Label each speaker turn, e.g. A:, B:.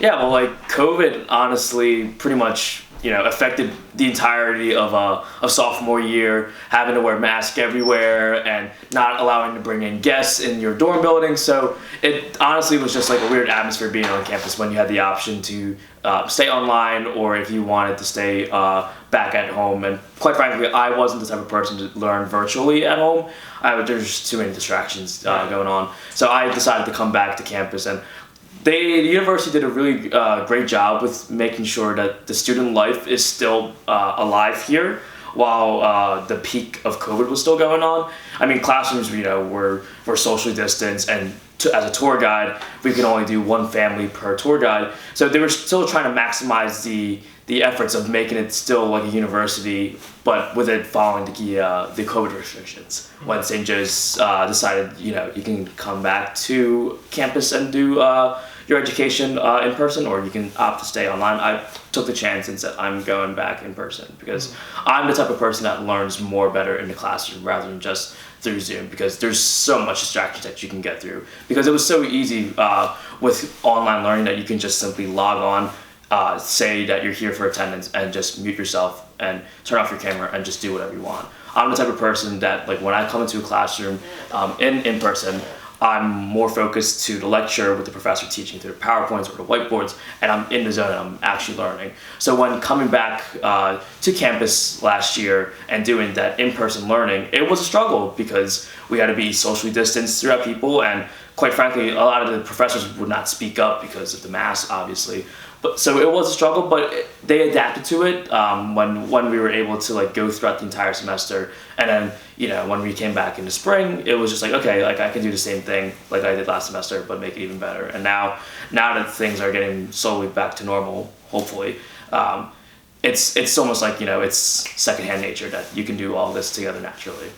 A: Yeah, well, like COVID honestly pretty much, affected the entirety of sophomore year, having to wear masks everywhere and not allowing to bring in guests in your dorm building. So it honestly was just like a weird atmosphere being on campus when you had the option to stay online or if you wanted to stay back at home. And quite frankly, I wasn't the type of person to learn virtually at home. There's just too many distractions going on. So I decided to come back to campus, and the university did a really great job with making sure that the student life is still alive here while the peak of COVID was still going on. I mean, classrooms, were socially distanced, and as a tour guide, we could only do one family per tour guide. So they were still trying to maximize the efforts of making it still like a university, but with it following the COVID restrictions. When St. Joe's decided, you can come back to campus and do your education in person, or you can opt to stay online. I took the chance and said I'm going back in person because I'm the type of person that learns more better in the classroom rather than just through Zoom, because there's so much distractions that you can get through. Because it was so easy with online learning that you can just simply log on, say that you're here for attendance, and just mute yourself and turn off your camera and just do whatever you want. I'm the type of person that, like, when I come into a classroom in person, I'm more focused to the lecture with the professor teaching through the PowerPoints or the whiteboards, and I'm in the zone and I'm actually learning. So when coming back to campus last year and doing that in-person learning, it was a struggle because we had to be socially distanced throughout people, and quite frankly, a lot of the professors would not speak up because of the mask, obviously. But so it was a struggle, but they adapted to it when we were able to like go throughout the entire semester. And then when we came back in the spring, it was just like, okay, like I can do the same thing like I did last semester, but make it even better. And now that things are getting slowly back to normal, hopefully, it's almost like it's secondhand nature that you can do all this together naturally.